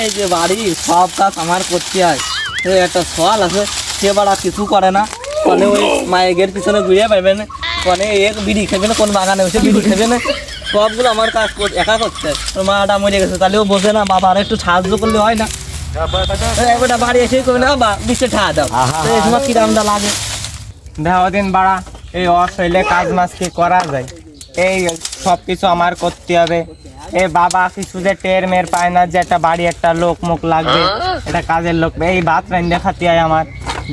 এই যে বাড়ি সব কাজ আমার করতে হয়। এই একটা সওয়াল আছে, সে বাড়া কিছু করে না, মানে ওই মায়ের পিছনে ঘুরে পাইবেন, মানে এক বিড়ি খেবে না, কোন বাগানে বসে বিড়ি খেবে না, সবগুলো আমার কাজ একা করতে হয়। ওর মাটা মরে গেছে, তাহলেও বোঝে না, বাবা আর একটু সাহায্য করলে হয় না। একটা বাড়ি এসেই করবে না, বা বিশ্বে ঠা দাও, এই সময় কিরামটা লাগে। দেখো দিন বাড়া, এই অশৈলে কাজ মাছ কি করা যায়, এই সব কিছু আমার করতে হবে। এই বাবা কিছু যে টের মের পায় না যে একটা বাড়ি একটা লোক মুখ লাগবে, এটা কাজের লোক, এই ভাত রান্ধে খাতে হয় আমার,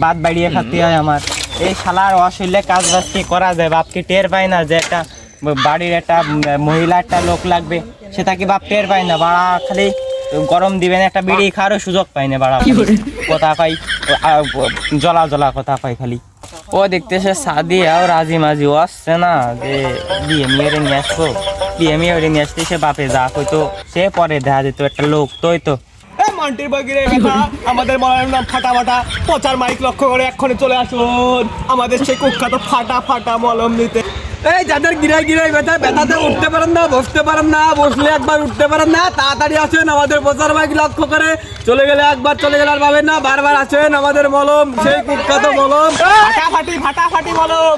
ভাত বাড়িয়ে খাতে হয় আমার। এই শালার অশৈলে কাজ বাজ কি করা যায়, বাপ কি টের পায় না যে একটা বাড়ির একটা মহিলা একটা লোক লাগবে, সেটা কি বাপ টের পায় না? বাড়া খালি গরম দিবেন একটা বিড়ি খাওয়ারও সুযোগ পাই না, বাড়া কথা পাই জ্বলা জ্বলা কথা পাই খালি। ও দেখতেছে সাদিয়াও রাজি মাঝি ও আসছে না যে বিয়ে মেয়েরে নিয়ে আসবো, বিয়ে মেয়েরে নিয়ে আসতে সে বাপে যা হইতো সে পরে দেখা যেত একটা লোক তোই তো। মন্টির বগিরে কথা আমাদের মলার নাম ফাটা ফাটা, প্রচার মাইক লক্ষ্য করে এক্ষুনি চলে আসুন আমাদের সেই কুখ্যাত ফাটা ফাটা মলম নিতে। এই যাদের গিরাই গিরাই ব্যথা, ব্যথাতে উঠতে পারেন না, বসতে পারেন না, বসলে একবার উঠতে পারেন না, তাড়াতাড়ি আসেন আমাদের প্রচার মাইক লক্ষ্য করে। চলে গেলে একবার, চলে গেলে আর পাবেন না, বারবার আসেন আমাদের মলম, সেই কুখ্যাত মলম ফাটাফাটি ফাটাফাটি মলম।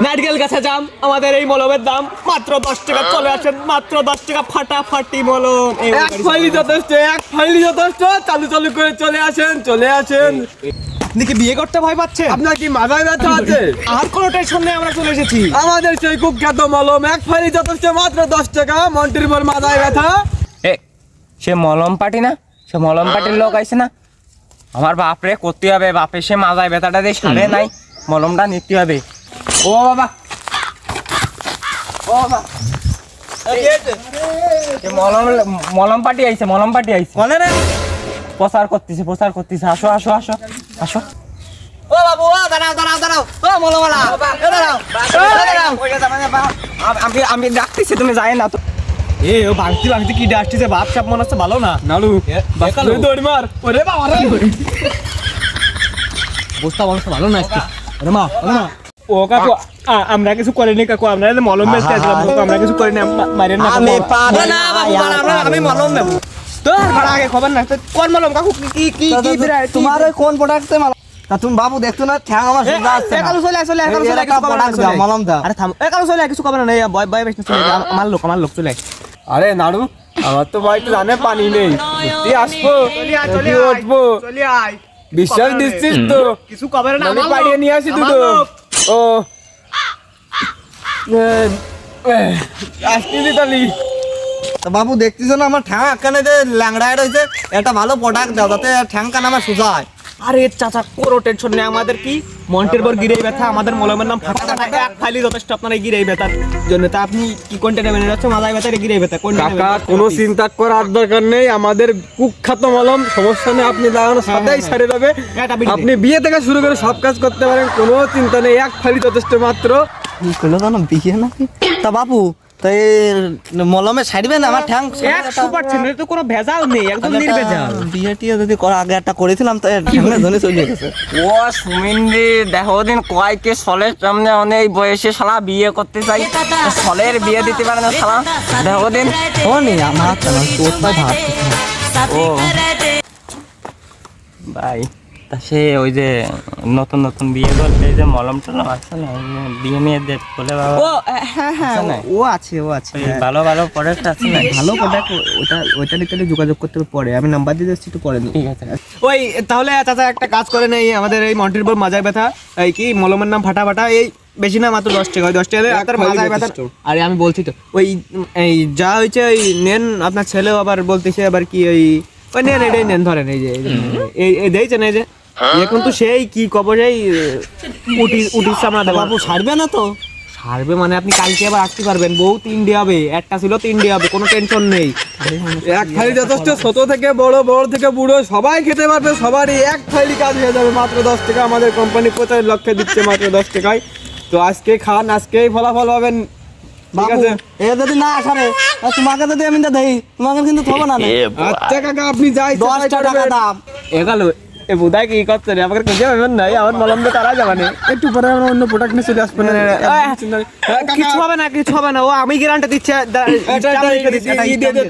নারকেল গাছে জাম, আমাদের এই মলমের দাম মাত্র 10 টাকা। চলে আসেন মাত্র 10 টাকা, ফাটাফাটি মলম। এক ফাইলি যথেষ্ট, এক ফাইলি যথেষ্ট, চালু চালু করে চলে আসেন, চলে আসেন। আপনি কি বিয়ে করতে ভয় পাচ্ছেন? আপনার কি মাথায় ব্যথা আছে? আর কোনো টেনশন নেই, আমরা চলে এসেছি। আমাদের সেই কুখ্যাত মলম এক ফাইলি যথেষ্ট, মাত্র 10 টাকা। মন্টির বল মাথায় ব্যথা। এ সে মলম পাটি না, সে মলম পাটির লোক আইছে না, আমার বাপরে করতে হবে, বাপে সে মাজায় ব্যথাটা দিয়ে সারে নাই, মলমটা নিতে হবে। ও বাবা, ও বাবা, মলম মলম পাটি আইছে, মলম পাটি আইছে, বলে রে প্রচার করতেছে, প্রচার করতেছে, আসো আসো আসো আসো। ও বাবু, ও দাঁড়াও দাঁড়াও দাঁড়াও, ও মলমালা দাঁড়াও দাঁড়াও। আমি আমি ডাকতেছি, তুমি যাই না তো। এ ও ভাঙতি ভাঙতি কি ডাকতেছে, বাপ সাপ মনে হচ্ছে ভালো না। নালু দৌড় মার, ওরে বাবা রে, বস্তা বস্তা ভালো না একটু। ওরে মা, ওরে মা। ও কাকু, আমরা কিছু করিনি কাকু, আমরা মলম বেচতে আসলাম, আমরা কিছু করিনি, মারেন না। আমি পাবো না বাবু, আমি মলম নেব। তোর ভাড়া আগে খবর না, কোন মলম কাকু, কি কি কি তোমার ওই কোন প্রোডাক্টে মালম? তা তুমি বাবু দেখছো না, ঠ্যাং আমার সোজা আসছে না। একালু চলে চলে, একালু চলে, কিছু খবর না, মলম দাও। আরে থাম, একালু চলে, কিছু খবর না, বয় বয় বেশ চলে, আমার লোক চলে। আরে নাড়ু, আমার তো ভাই তো জানে পানি নেই, তুই আসবো তুই উঠবো, বিশ্বাস দিচ্ছিস তো? কিছু খবর না, আমি পাড়িয়ে নিয়ে আসি দুটো। ও আসছি তালি। তো বাবু দেখতেছো না আমার ঠ্যাং একখানে যে ল্যাংড়ায় রয়েছে, একটা ভালো প্রোডাক্ট দাও যাতে ঠ্যাং কান আমার সোজা হয়। আরে চাচা কোনো টেনশন নেই, আমাদের কি মন্টের বর গিরেই ব্যথা, আমাদের মলমের নাম ফাটা ফাটা, এক ফাইলি যথেষ্ট আপনার এই গিরেই ব্যথার জন্য। তা আপনি কি কোনটা নেবেন? হচ্ছে মাথায় ব্যথা, গিরেই ব্যথা কোনটা নেবেন? কাকা কোনো চিন্তা করার দরকার নেই, আমাদের কুখ্যাত মলম, সমস্যা নেই, আপনি লাগানো সাথেই সারে যাবে। আপনি বিয়ে থেকে শুরু করে সব কাজ করতে পারেন, কোনো চিন্তা নেই, এক ফাইলি যথেষ্ট মাত্র। কি করলো জানো, বিয়ে নাকি? তা বাবু তাই মলমে ছাড়বেন আমার ঠ্যাং? 100% তো কোনো ভেজাল নেই, একদম নির্ভেজাল। বিয়ে টিয়ে যদি আগে একটা করেছিলাম তাই ঠ্যাংয়ে ধরে চলে গেছে। ও সুমিন্দি, দেখো দিন কয়কে সলের সামনে অনেক বয়সে শালা বিয়ে করতে চাই, সলের বিয়ে দিতে পারে না শালা, দেখো দিন। ও নেই আমার তোর ভাই ভাত। ও ভাই, তা সে ওই যে নতুন নতুন বিয়ে করতে যে মলম টলম আছে না, বিয়ে মেয়েদের বলে বাবা, ও হ্যাঁ হ্যাঁ, ও আছে ও আছে, ওই ভালো ভালো প্রোডাক্ট আছে না? ভালো প্রোডাক্ট, ওইটা নিতে যোগাযোগ করতে পরে, আমি নাম্বার দিয়ে যাচ্ছি, একটু পরে ঠিক আছে। ওই তাহলে চাচা একটা কাজ করে নেই, আমাদের এই মন্টির বর মাজায় ব্যথা, এই কি মলমের নাম ফাটা ফাটা, এই বেশি না মাত্র 10 টাকা, ওই 10 টাকা আপনার মাজায় ব্যথা। আরে আমি বলছি তো, ওই এই যা হয়েছে ওই নেন, আপনার ছেলেও আবার বলতেছে আবার কি ওই ওই নেন, এটাই নেন, ধরেন এই যে এই দেখছেন, এই যে এখন তো সেই কি কব, সেই উঠিস আমরা দেবো। বাবু ছাড়বে না তো? ছাড়বে মানে আপনি কালকে আবার আসতে পারবেন, বউ 3 হবে, একটা ছিল 3 হবে, কোনো টেনশন নেই। এক ফাইলি যথেষ্ট, ছোট থেকে বড়, বড় থেকে বুড়ো সবাই খেতে পারবে, সবারই এক ফাইলি কাজ হয়ে যাবে মাত্র 10 টাকা। আমাদের কোম্পানি 50 লক্ষে দিচ্ছে মাত্র 10 টাকায়। তো আজকে খান, আজকেই ফলাফল পাবেন। ঠিক আছে, এ যদি না আসারে তোমাকে যদি আমি দেই, তোমাকে কিন্তু থবো না। আচ্ছা কাকা, আপনি যাই 10 টাকা দাম। এগালো এ বুদাই কি করছে রে আমাকে খুঁজে পাবেন নাই আমার মলম দিয়ে তারা যাবে না একটু পরে আমরা অন্য প্রোডাক্ট নিয়ে চলে আসবো না কিছু হবে না কিছু হবে না ও আমি গ্যারান্টি দিচ্ছি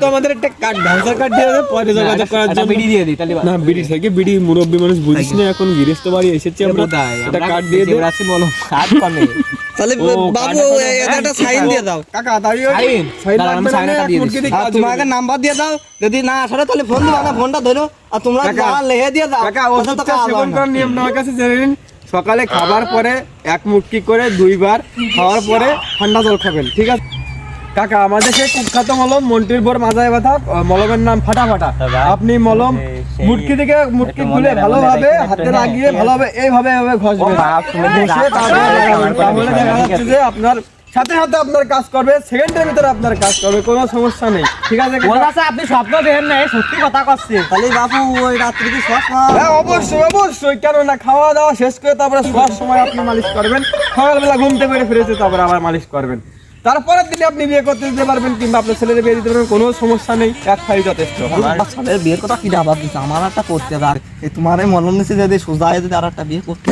আমাদের একটা কার্ড ভাউচার কার্ড দিয়ে দেবে পরে যোগাযোগ করার জন্য বিড়ি দিয়ে দিই তাহলে না বিড়ি থেকে বিড়ি মুরব্বী মানুষ বুঝিস না এখন গৃহস্থ বাড়ি এসেছি আমরা একটা কার্ড দিয়ে দে রাশি বলো কাজ কমে তাহলে বাবু একটা সাইন দিয়ে দাও কাকা তাই সাইন দাঁড়ান, আমি সাইনটা দিয়ে দিচ্ছি। আর তোমাকে নাম্বার দিয়ে দাও যদি না আসলে তাহলে ফোন দিবা না ফোনটা ধরো আর তোমরা কাকা, যা লেহে দিয়ে দাও কাকা ওটা তো ওষুধটা কাজ সেবন হয় না। করার নিয়ম আমার কাছে জেনে নিন সকালে খাবার পরে এক মুটকি করে 2 বার খাওয়ার পরে ঠান্ডা জল খাবেন ঠিক আছে কাকা আমাদের সেই কুখ্যাত মলম মন্টির পর মাজায় ব্যথা মলমের নাম ফাটা ফাটা আপনি মলম মুটকি থেকে মুটকি খুলে ভালোভাবে হাতে লাগিয়ে ভালোভাবে এইভাবে এইভাবে ঘষবেন ঘষে তারপরে লাগাবেন। তাহলে দেখা যাচ্ছে যে আপনার সাথে সাথে আপনার কাজ করবে সেকেন্ডের ভিতরে আপনার কাজ করবে কোনো সমস্যা নেই ঠিক আছে কাকা? বলাছে আপনি স্বপ্ন দেখেন না সত্যি কথা করছে তাহলে বাবু ওই রাত্রি কি সব হ্যাঁ অবশ্যই অবশ্যই কেন না খাওয়া দাওয়া শেষ করে তারপরে সব সময় আপনি মালিশ করবেন সকালবেলা ঘুমতে পেরে ফিরেছে তারপরে আবার মালিশ করবেন তারপরের দিনে আপনি বিয়ে করতে দিতে পারবেন কিংবা আপনার ছেলের বিয়ে দিতে পারবেন কোনো সমস্যা নেই এক ফাইল যথেষ্ট ছেলের বিয়ের কথা কি ডাবা দিচ্ছে আমার একটা করতে হবে আর এই তোমার এই মলম নিচে যদি সোজা যদি আর একটা বিয়ে করতে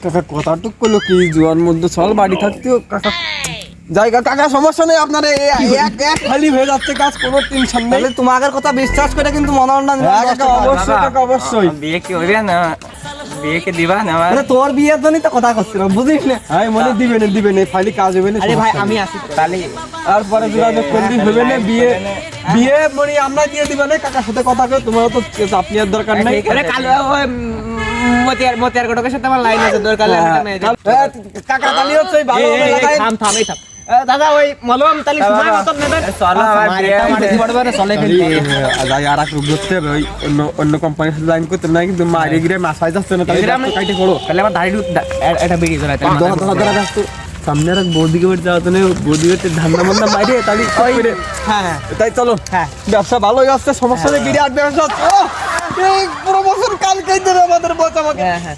কাকা কথাটুক করলো কি জোয়ার মধ্যে চল বাড়ি থাকতেও কাকা জায়গা কাকা সমস্যা নেই আপনার এক খালি হয়ে যাচ্ছে কাজ কোনো টেনশন নেই তাহলে তোমাদের কথা বিশ্বাস করে কিন্তু মনোরঞ্জন হ্যাঁ, কাকা অবশ্যই কাকা অবশ্যই বিয়ে কি হইবে না বিয়ে কি দিবা না আমার তোর বিয়ের জন্যই তো কথা করছিলাম বুঝিস না হ্যাঁ মনে দিবেন এই ফাইলে কাজ হবে না আরে ভাই সমস্যা আমি নেই। আসি তাহলে তারপরে যোগাযোগ করলি হবে না বিয়ে বিয়ে মানে আমরা দিয়ে দিবে না কাকার সাথে কথা কই তোমারও তো চাপ নেওয়ার দরকার নাই আরে কালো ওই মতিয়ার ঘটকের সাথে আমার লাইন আছে দরকার কাকা তালি হচ্ছে ভালো হবে লাগাই। থাম থাম এই থাম দাদা ওই মলম তাহলে সময় মতন নেবেন চলো আমার বিয়ে চলে যাই আর এক রূপ ধরতে হবে ওই অন্য কোম্পানির সাথে লাইন করতে না কিন্তু মারি গিয়ে মাসাই যাচ্ছে না তাহলে এরা আমরা- কাইটে পড়ো তাহলে আমার দাড়ি এটা বেরিয়ে চলে সামনে আর বৌদিকে বাড়ি যাওয়া তো নেই বৌদিকে ধান্দা মান্দা মাইরে তাহলে হ্যাঁ তাই চলো হ্যাঁ ব্যবসা ভালোই আসছে সমস্যা নেই বিরাট ব্যবসা পুরো বছর কালকেই দেবে আমাদের বস আমাকে হ্যাঁ হ্যাঁ